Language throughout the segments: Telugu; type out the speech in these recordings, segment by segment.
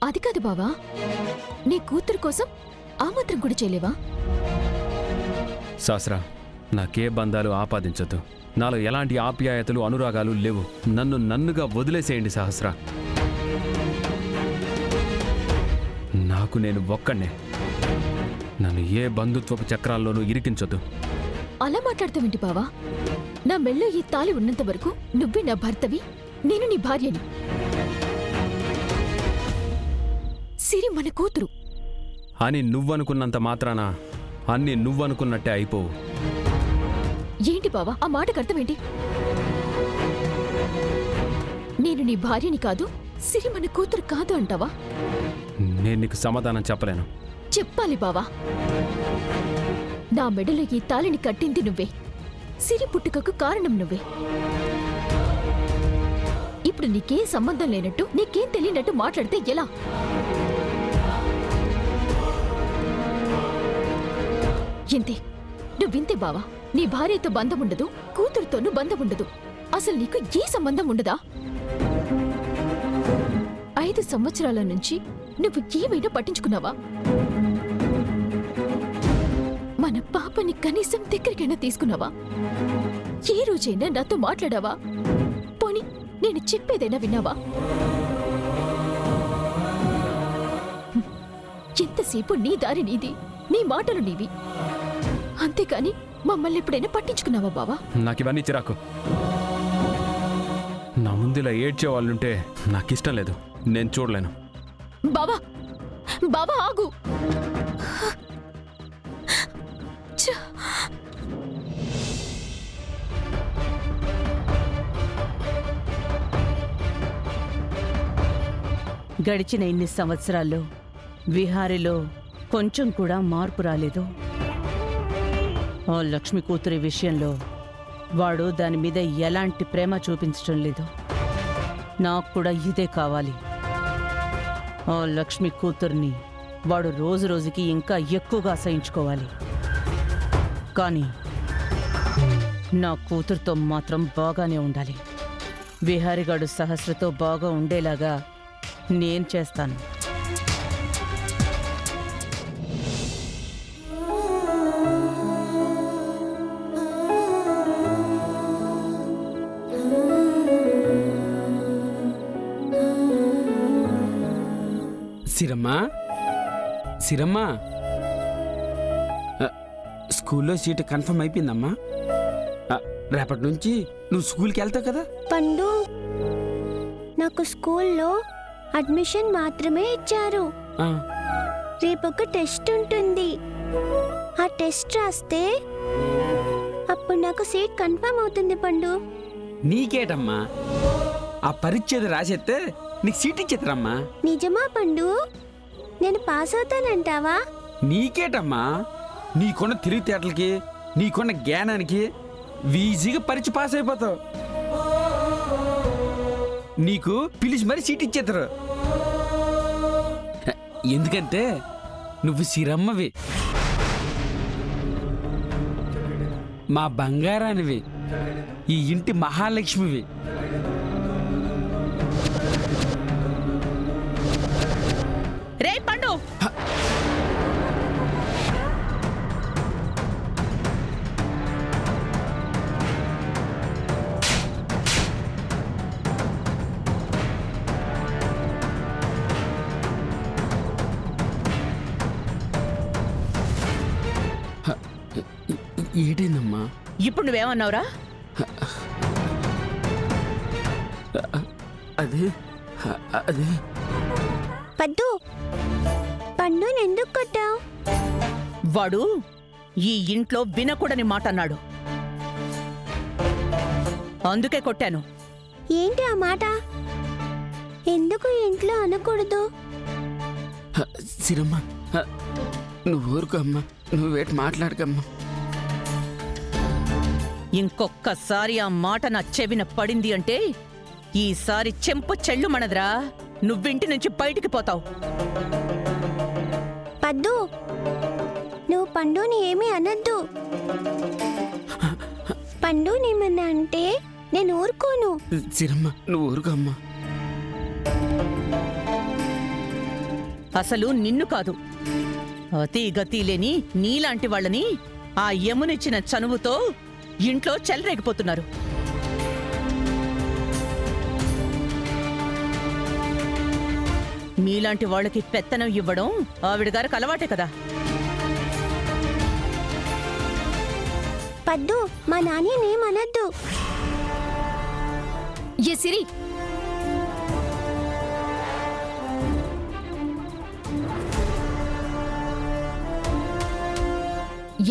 అది కాదు బావా, నీ కూతురు కోసం ఆ మాత్రం కూడా చేయలేవా? సహస్ర, నాకే బంధాలు ఆపాదించొద్దు. నాలో ఎలాంటి ఆప్యాయతలు అనురాగాలు లేవు. నన్నుగా వదిలేసేయండి సహస్ర. నాకు నేను ఒక్కడే. నన్ను ఏ బంధుత్వపు చక్రాల్లోనూ ఇరికించొద్దు. అలా మాట్లాడతావేంటి బావా? నా మెళ్ళో ఈ తాళి ఉన్నంత వరకు నువ్వే నా భర్తవి, నేను నీ భార్యని. సిరి మన కూతురు అని నువ్వనుకున్నంత మాత్రాన అన్నీ నువ్వనుకున్నట్టే అయిపోవు. ఏంటి బావా ఆ మాటకు అర్థమేంటి? నేను నీ భార్యని కాదు, సిరి మన కూతురు కాదు అంటావా? నేను నీకు సమాధానం చెప్పలేను. చెప్పాలి బావా. నా మెడలో ఈ తాళిని కట్టింది నువ్వే, సిరి పుట్టుకకు కారణం నువ్వే. ఇప్పుడు నీకేం సంబంధం లేనట్టు, నీకేం తెలియనట్టు మాట్లాడితే ఎలా? ఇంతే, నువ్వింతే బావా. నీ భార్యతో బంధం ఉండదు, కూతురుతోనూ బంధం ఉండదు. అసలు నీకు ఏ సంబంధం ఉండదా? 5 సంవత్సరాల నుంచి నువ్వు ఏమైనా పట్టించుకున్నావా? మన పాపని కనీసం దగ్గరికైనా తీసుకున్నావా? ఏ రోజైనా నాతో మాట్లాడావా? పోనీ నేను చెప్పేదైనా విన్నావా? ఎంతసేపు నీ దారి నీది, నీ మాటలు నీవి, అంతేకాని మమ్మల్ని ఎప్పుడైనా పట్టించుకున్నావా బావా? నాకివన్నీ చిరాకు. నా ముందులా ఏడ్చే వాళ్ళుంటే నాకిష్టం లేదు. నేను చూడలేను. బావా, బావా ఆగు. గడిచిన ఇన్ని సంవత్సరాల్లో విహారిలో కొంచెం కూడా మార్పు రాలేదు. ఆ లక్ష్మి కూతురి విషయంలో వాడు దాని మీద ఎలాంటి ప్రేమ చూపించడం లేదు. నాకు కూడా ఇదే కావాలి. ఆ లక్ష్మి కూతుర్ని వాడు రోజు రోజుకి ఇంకా ఎక్కువగా అసహించుకోవాలి. కానీ నా కూతురుతో మాత్రం బాగానే ఉండాలి. విహారిగాడు సహస్రతో బాగా ఉండేలాగా నేను చేస్తాను. సిరమ్మా, సిరమ్మా, స్కూల్లో సీటు కన్ఫర్మ్ అయిపోయిందమ్మా. రేపటి నుంచి నువ్వు స్కూల్కి వెళ్తావు కదా? పండు, నాకు స్కూల్లో అడ్మిషన్ మాత్రమే ఇచ్చారు. రేపొక టెస్ట్ ఉంటుంది. ఆ టెస్ట్ రాస్తే అప్పుడు నాకు సీట్ కన్ఫర్మ్ అవుతుంది పండు. నీకేటమ్మా, ఆ పరీక్ష రాసేస్తే నీకు సీట్ ఇచ్చేద్దరమ్మా. నిజమా పండు? నేను పాస్ అవుతానంటావా? నీకేటమ్మా, నీకున్న తెలివితేటలకి, నీకున్న జ్ఞానానికి ఈజీగా పరీక్ష పాస్ అయిపోతావు. నీకు పిలిచి మరీ సీట్ ఇచ్చేద్దరు. ఎందుకంటే నువ్వు సిరమ్మవి, మా బంగారానివి, ఈ ఇంటి మహాలక్ష్మివి. రే పండు, ఏంటైందమ్మా? ఇప్పుడు నువ్వేమన్నావురా? అదే అదే పద్దు, పండుని ఎందుకు కొట్టావు? వాడు ఈ ఇంట్లో వినకూడని మాట అన్నాడు, అందుకే కొట్టాను. ఏంటి ఆ మాట? ఎందుకు ఇంట్లో అనకూడదు? సిరమ్మ, నువ్వు ఊరుకో అమ్మా, నువ్వేటి మాట్లాడకమ్మా. ఇంకొక్కసారి ఆ మాట నా చెవిన పడింది అంటే ఈసారి చెంపు చెల్లు మనదిరా. నువ్వింటి నుంచి బయటికి పోతావు. పద్దు, నువ్వు పండుని ఏమీ అనద్దు. పండునేమన్నా అంటే నేను ఊరుకోను. సిరమ్మ, నువ్వు ఊరుకో అమ్మా. అసలు నిన్ను కాదు, అతి గతి లేని నీలాంటి వాళ్ళని ఆ యమునిచ్చిన చనువుతో ఇంట్లో చెలరేగిపోతున్నారు. మీలాంటి వాళ్ళకి పెత్తనం ఇవ్వడం ఆవిడ గారికి అలవాటే కదా. పద్దు, మా నాన్నేమనద్దు. ఏ సిరి,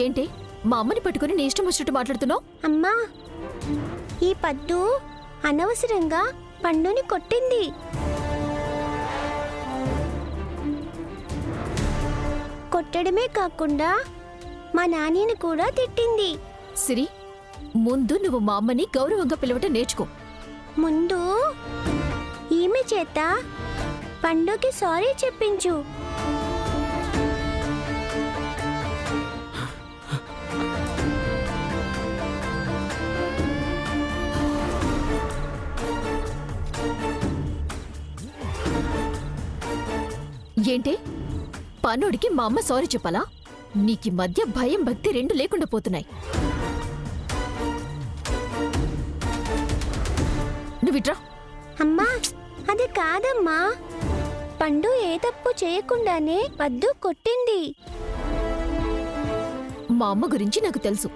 ఏంటి మా అమ్మని పట్టుకుని నీ ఇష్టం వచ్చినట్టు మాట్లాడుతున్నావు? అమ్మా, ఈ పద్దు అనవసరంగా పండుని కొట్టింది. కొట్టడమే కాకుండా మా నాన్నని కూడా తిట్టింది. సిరి, ముందు నువ్వు మా అమ్మని గౌరవంగా పిలవటం నేర్చుకో. ముందు ఈమె చేత పండుకి సారీ చెప్పించు. ఏంటి పనుడికి మా అమ్మ సారీ చెప్పాలా? నీకి మధ్య భయం భక్తి రెండు లేకుండా పోతున్నాయి. నువ్విట్రా. అమ్మా, అది కాదమ్మా. పండు ఏ తప్పు చేయకుండానే పద్దు కొట్టింది. మా అమ్మ గురించి నాకు తెలుసు.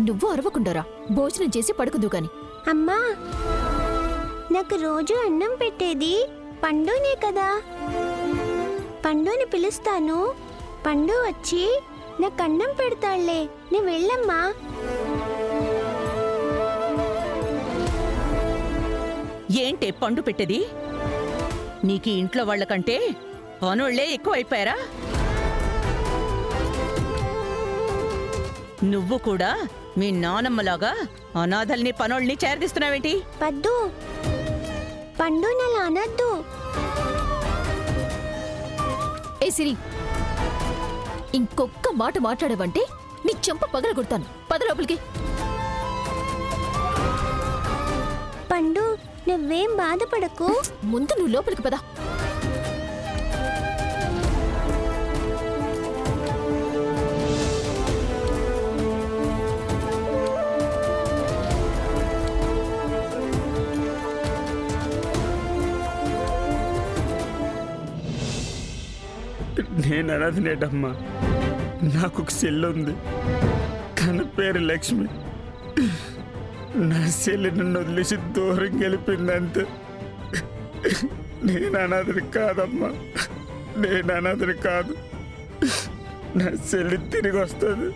నువ్వు అరవకుండారా, భోజనం చేసి పడుకుందు గాని. అమ్మా, నాకు రోజు అన్నం పెట్టేది పండునే కదా. పండుని పిలుస్తాను, పండు వచ్చి నాకు అన్నం పెడతాళ్లే. నువ్వు వెళ్ళమ్మా. ఏంటే పండు పెట్టేది? నీకీ ఇంట్లో వాళ్ళకంటే పనుళ్లే ఎక్కువైపోయారా? నువ్వు కూడా మీ నానమ్మలాగా అనాథల్ని పనోళ్ళని చేరదీస్తున్నావేంటి? పద్దు, పండు నలా అనద్దు. ఏ సిరి, ఇంకొక్క మాట మాట్లాడవంటే నీ చెంప పగలగొడతాను. పద లోపలికి. పండు, నువ్వేం బాధపడకు. ముందు నువ్వు లోపలికి పద. నేను అనాథనేటమ్మా. నాకు ఒక చెల్లి ఉంది, తన పేరు లక్ష్మి. నా చెల్లి నన్ను వదిలేసి దూరం గెలిపిందంతే. నేను అనాథని కాదమ్మా, నేను అనాథని కాదు. నా చెల్లి తిరిగి వస్తుంది.